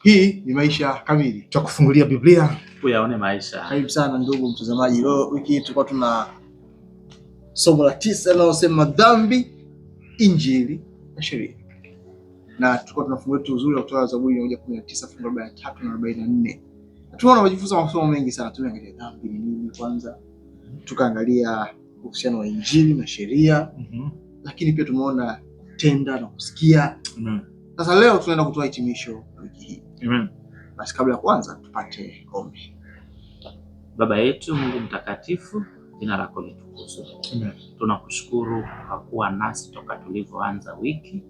Hii ni Maisha Kamili. Tutakufungulia Biblia uyaone maisha. Karibu sana ndugu mtazamaji. Leo wiki hii tulikuwa tuna somo la 9 linalosema dhambi, injili na sheria. Na tulikuwa tunafungua tu uzuri kutoka Zaburi 119 fungu 43 na 44. Tunaona majifunzo masomo mengi sana. Tumeangalia dhambi ni nini kwanza. Tukaangalia uhusiano wa injili na sheria. Lakini pia tumeona tenda na kusikia. Sasa leo tunaenda kutoa hitimisho wiki hii. Basi kabla ya kwanza tupate ombi. Baba yetu Mungu mtakatifu, jina lako litukuzwe. Tunakushukuru kwa kuwa nasi toka tulivyoanza wiki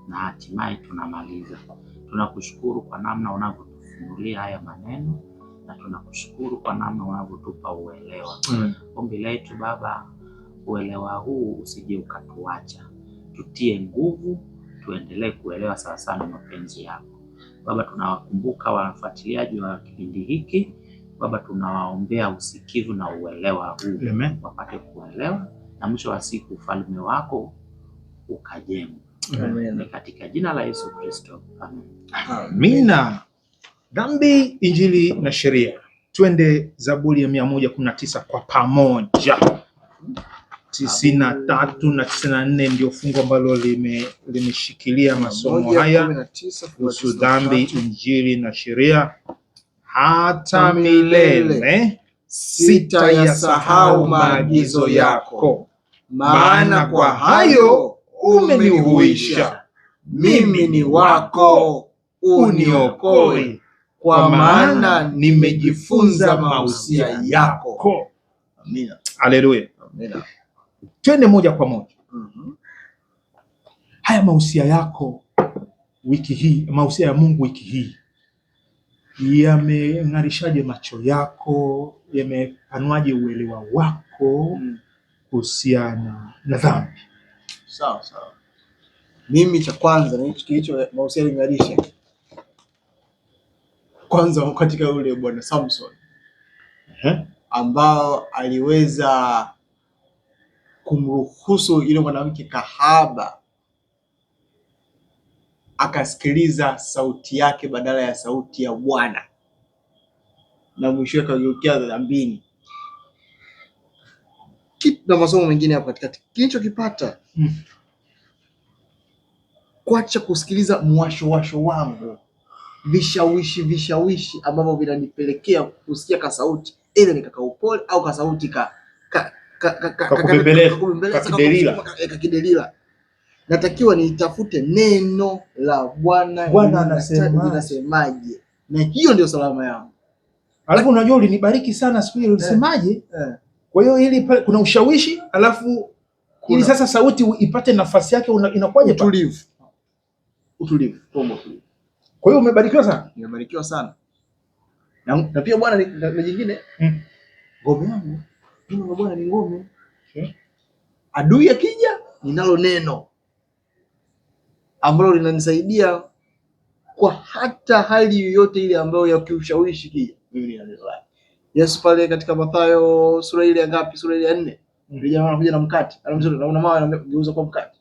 na hatimaye tunamaliza. Tunakushukuru kwa namna unavyotufunulia haya maneno na tunakushukuru kwa namna unavyotupa uelewa. Ombi letu Baba, uelewa huu usije ukatuacha. Tutie nguvu, tuendelee kuelewa sawa sana mapenzi yako. Baba, tunawakumbuka wafuatiliaji wa kipindi hiki. Baba, tunawaombea usikivu na uelewa huu. Wapate kuelewa na mwisho wa siku ufalme wako ukajengwe. Amen. Katika jina la Yesu Kristo. Amen. Amina. Dhambi, injili na sheria. Twende Zaburi ya 119 kwa pamoja. 93 na 94 ndio fungu ambalo limeshikilia masomo haya kuhusu dhambi, injili na sheria. Hata milele sitayasahau maagizo yako, maana kwa hayo umenihuisha. Mimi ni wako, uniokoe, kwa maana nimejifunza mausia yako. Amina. Haleluya. Amina. Twende moja kwa moja. Haya mausia yako wiki hii, mausia ya Mungu wiki hii yameng'arishaje macho yako? Yamepanuaje uelewa wako kuhusiana na dhambi? Sawa. Mimi cha kwanza ni kilicho mausia yang'arisha. Kwanza katika ule bwana Samson ambao aliweza kumruhusu ile mwanamke kahaba akasikiliza sauti yake badala ya sauti ya Bwana, na mwisho akageukia dhambini. Na masomo mengine hapo katikati kilichokipata kuacha kusikiliza mwasho wangu, vishawishi ambavyo vinanipelekea kusikia ka sauti ile ni kakaupole au ka sauti kakidelila. Natakiwa nitafute neno la Bwana linasemaje, na hiyo ndio salama yangu. Alafu unajua ulinibariki sana siku ile, ulisemaje? Kwa hiyo ili kuna ushawishi, alafu ili sasa sauti ipate nafasi yake inakuwaje? Utulivu. Kwa hiyo umebarikiwa sana. Nimebarikiwa sana. Na pia Bwana na jingine ngome yangu. Neno Bwana ni ngome. Adui akija ninalo neno ambalo linanisaidia kwa hata hali yoyote ile ambayo ya kiushawishi kija. Mimi nina neno lake. Yesu pale katika Mathayo sura ile ya ngapi? Sura ile ya 4. Vijana wanakuja na mkate. Anamsema naona mawe anageuza kwa mkate.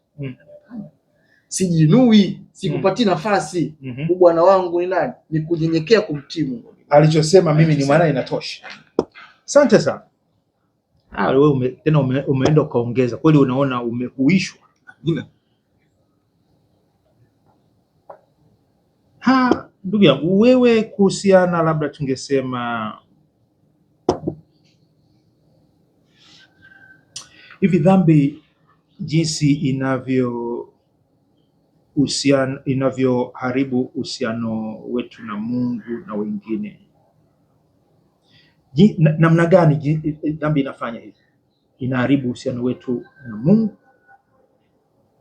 Sijinui, sikupati nafasi. Bwana wangu ni nani? Ni kunyenyekea kumtii Mungu. Alichosema mimi ni maana inatosha. Asante sana. Wewe tena umeenda ukaongeza. Kweli unaona umehuishwa. Ndugu yangu, wewe kuhusiana, labda tungesema hivi, dhambi jinsi inavyoharibu uhusiano wetu na Mungu na wengine. Namna gani dhambi inafanya hivi? Inaharibu uhusiano wetu na Mungu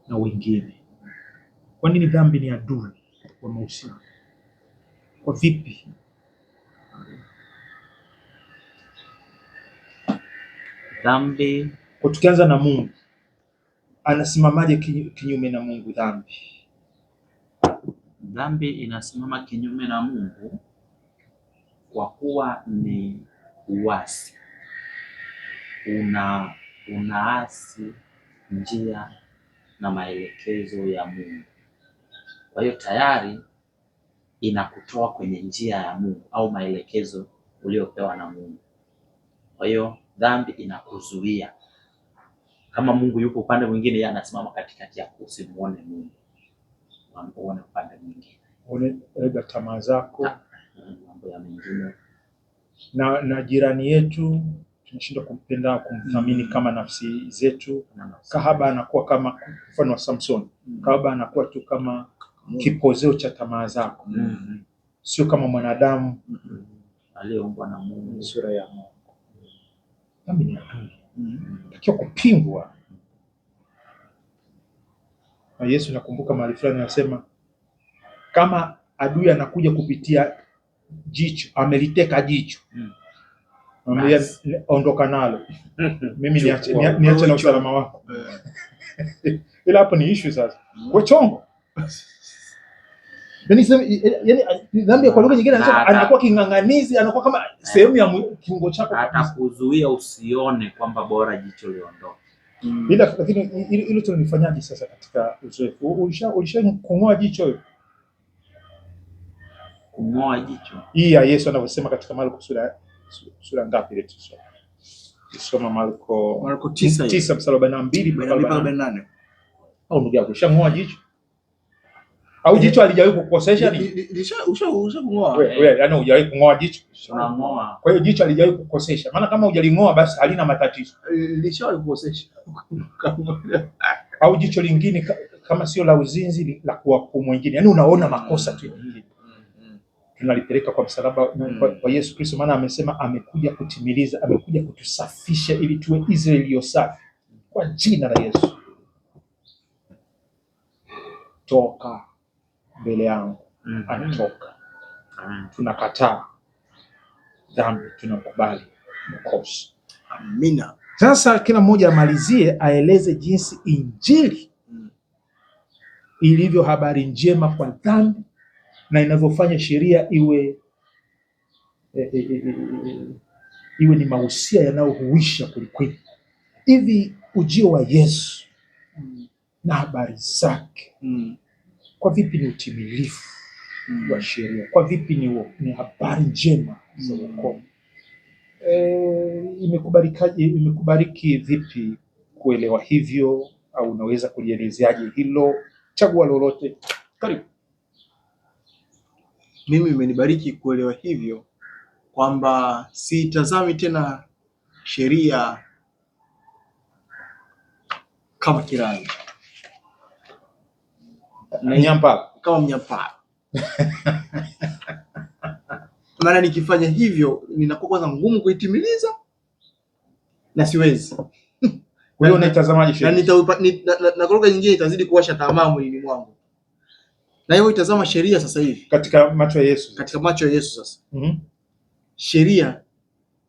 na wengine. Kwa nini dhambi ni adui wa mahusiano? Kwa vipi? Dhambi, kwa tukianza na Mungu, anasimamaje kinyume na Mungu dhambi? Dhambi inasimama kinyume na Mungu kwa kuwa ni uasi. Unaasi njia na maelekezo ya Mungu. Kwa hiyo tayari inakutoa kwenye njia ya Mungu au maelekezo uliopewa na Mungu. Kwa hiyo dhambi inakuzuia. Kama Mungu yupo upande mwingine, yeye anasimama katikati yako, usimuone Mungu, uone upande mwingine, uone tamaa zako, mambo ya mengine. Na jirani yetu tunashindwa kumpenda, kumthamini kama nafsi zetu. Kahaba anakuwa kama mfano wa Samson. Kahaba anakuwa tu kama kipozeo cha tamaa zako, sio kama mwanadamu aliyeumbwa na Mungu, sura ya Mungu. Dhambi ni adui, takiwa kupingwa. Na Yesu nakumbuka mahali fulani anasema kama adui anakuja kupitia jicho, ameliteka jicho, mwambie ondoka nalo, mimi niache na usalama wako. Ila hapo ni issue sasa. Kwa chongo. Yaani dhambi kwa lugha nyingine anakuwa king'ang'anizi, anakuwa kama sehemu ya kiungo chako, atakuzuia usione kwamba bora jicho liondoke. Ila lakini ile tunalifanyaje sasa katika uzoefu? Ulishakung'oa jicho hiyo? Kung'oa jicho. Hii ya Yesu anavyosema katika Marko sura ngapi ile tusoma? Tusoma Marko 9 mstari wa 42 mpaka 48. Au ndugu yako ushang'oa jicho? Au jicho halijawahi kukukosesha ni? Ushakung'oa. Wewe yani hujawahi kung'oa jicho? Unang'oa. Kwa hiyo jicho halijawahi kukukosesha. Maana kama hujaling'oa basi halina matatizo. Lishawahi kukosesha. Au jicho lingine kama sio la uzinzi, la kuwahukumu wengine. Yaani unaona makosa tu mengine. Tunalipeleka kwa msalaba kwa Yesu Kristo, maana amesema amekuja kutimiliza, amekuja kutusafisha ili tuwe Israeli iliyo safi. Kwa jina la Yesu, toka mbele yangu. Anatoka. Tunakataa dhambi, tunakubali makosa. Amina. Sasa kila mmoja amalizie aeleze jinsi Injili ilivyo habari njema kwa dhambi na inavyofanya sheria iwe ni mahusia yanayohuisha kwelikweli. Hivi ujio wa Yesu na habari zake kwa vipi ni utimilifu wa sheria? Kwa vipi ni habari njema za wokovu? Imekubariki vipi kuelewa hivyo, au unaweza kulielezeaje hilo? Chagua lolote. Karibu. Mimi imenibariki kuelewa hivyo kwamba sitazami tena sheria kama kirani, kama mnyampara. Maana nikifanya hivyo ninakuwa kwanza ngumu kuitimiliza na siwezi. Kwa hiyo unaitazamaje sheria? Na kwa lugha nyingine itazidi kuwasha tamaa mwilini mwangu. Na hiyo itazama sheria sasa hivi katika macho ya Yesu. Katika macho ya Yesu sasa. Sheria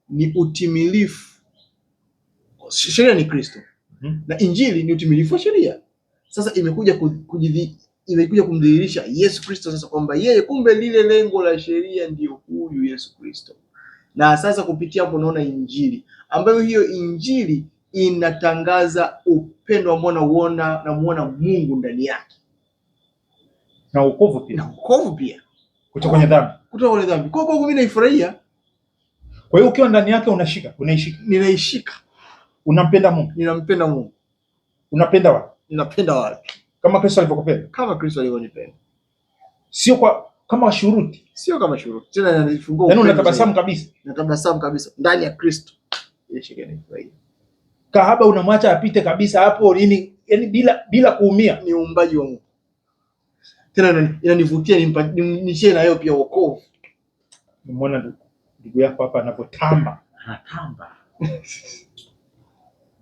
ni utimilifu. Sheria ni Kristo. Na Injili ni utimilifu wa sheria. Sasa imekuja kumdhihirisha Yesu Kristo sasa kwamba yeye kumbe lile lengo la sheria ndio huyu Yesu Kristo. Na sasa kupitia hapo unaona Injili, ambayo hiyo Injili inatangaza upendo ambao namuona Mungu ndani yake. Na wokovu pia. Kutoka kwenye dhambi. Kwa mimi naifurahia. Kwa hiyo ukiwa ndani yake ninaishika. Unampenda Mungu. Ninampenda Mungu. Unapenda wapi? Ninapenda wapi? Kama Kristo alivyokupenda. Kama Kristo alivyonipenda. Sio kama shuruti. Sio kama shuruti. Tena inanifungua. Yaani unatabasamu kabisa. Natabasamu kabisa ndani ya Kristo. Yeye nifurahia. Kahaba unamwacha apite kabisa hapo nini? Yaani bila kuumia. Ni uumbaji wa Mungu. Tena inanivutia nishie na yeye pia wokovu. Umeona ndugu yako hapa anapotamba. Anatamba.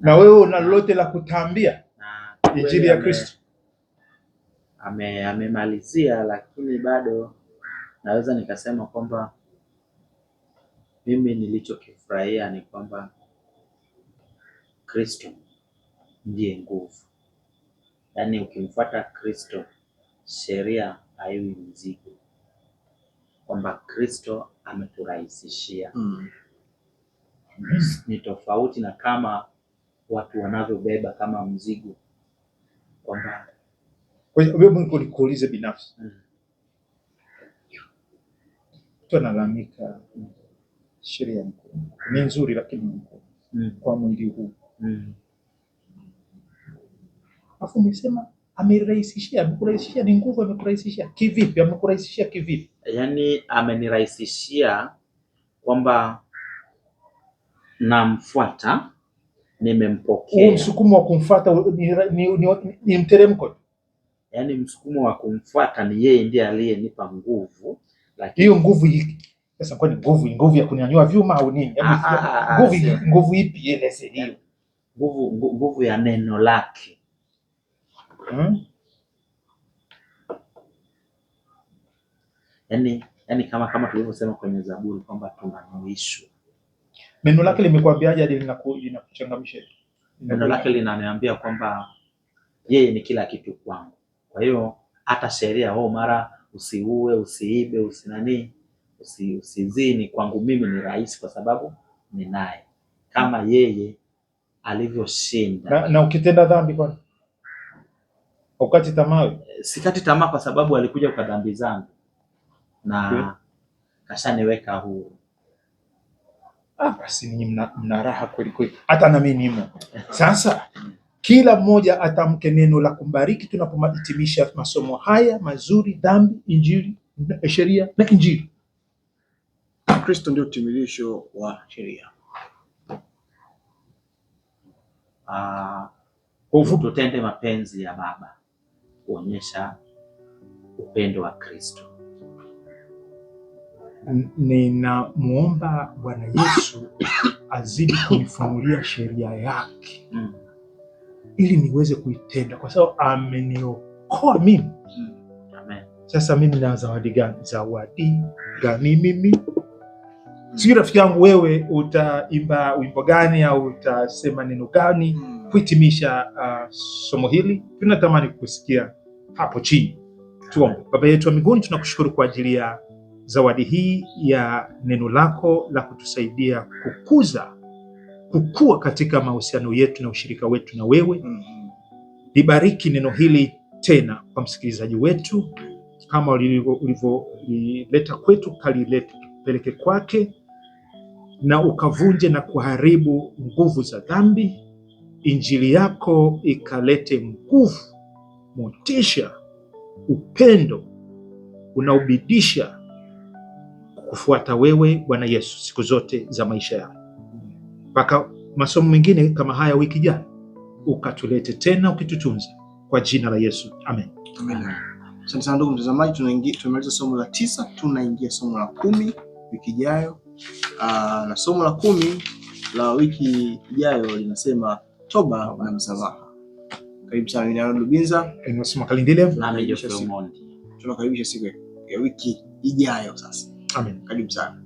Na wewe una lolote la kutambia Injili ya Kristo? Amemalizia, lakini bado naweza nikasema kwamba mimi nilichokifurahia ni kwamba Kristo ndiye nguvu. Yaani ukimfuata Kristo sheria haiwi mzigo, kwamba Kristo ameturahisishia. Ni tofauti na kama watu wanavyobeba kama mzigo, kwamba kwa hiyo wewe nikuulize binafsi. tunalalamika sheria ni nzuri, lakini kwa mwili huu afu umesema amekurahisishia ni nguvu. Amekurahisishia kivipi? Amekurahisishia kivipi? Yaani amenirahisishia kwamba namfuata, nimempokea. Huo msukumo wa kumfuata ni mteremko. Yaani msukumo wa kumfuata ni yeye ndiye aliyenipa nguvu. Lakini hiyo nguvu hii sasa, kwani nguvu ya kunyanyua vyuma au nini? Nguvu ipi? Eleze hiyo nguvu ya neno lake. Yaani kama tulivyosema kwenye Zaburi kwamba tunanuishwa. Neno lake limekwambiaje hadi linakuchangamsha? Neno lake linaniambia kwamba yeye ni kila kitu kwangu. Kwa hiyo hata sheria mara usiue, usiibe, usizini, kwangu mimi ni rahisi kwa sababu ni naye, kama yeye alivyoshinda. Na ukitenda dhambi kwani ukati tamaa? Sikati tamaa kwa sababu alikuja kwa dhambi zangu na kashaniweka huru. Basi ninyi mna raha kweli kweli, hata na mimi nimo. Sasa kila mmoja atamke neno la kumbariki tunapomhitimisha masomo haya mazuri: dhambi, injili, sheria na injili. Kristo ndio utimilisho wa sheria. Tutende mapenzi ya Baba kuonyesha upendo wa Kristo. Ninamuomba Bwana Yesu azidi kunifunulia sheria yake ili niweze kuitenda, kwa sababu ameniokoa mimi. Amen. Sasa mimi na zawadi gani mimi? Sijui rafiki yangu, wewe utaimba wimbo gani au utasema neno gani kuhitimisha somo hili? Tunatamani kusikia hapo chini. Tuombe. Baba yetu wa mbinguni, tunakushukuru kwa ajili ya zawadi hii ya neno lako la kutusaidia kukua katika mahusiano yetu na ushirika wetu na wewe. Libariki neno hili tena kwa msikilizaji wetu, kama ulivyoleta kwetu, kalipeleke kwake, na ukavunje na kuharibu nguvu za dhambi. Injili yako ikalete nguvu, motisha, upendo unaobidisha kufuata wewe Bwana Yesu siku zote za maisha yako, mpaka masomo mengine kama haya wiki ijayo ukatulete tena ukitutunza, kwa jina la Yesu, amen. Amen. Asante sana ndugu mtazamaji, tumemaliza somo la 9, tunaingia somo la 10 wiki ijayo. Na somo la 10 la wiki ijayo linasema toba na msamaha. Karibu sana, mimi ni Lubinza, ninasema Kalindile na mimi Joshua Mondi. Tunakaribisha siku ya wiki ijayo sasa. Amen. Karibu sana.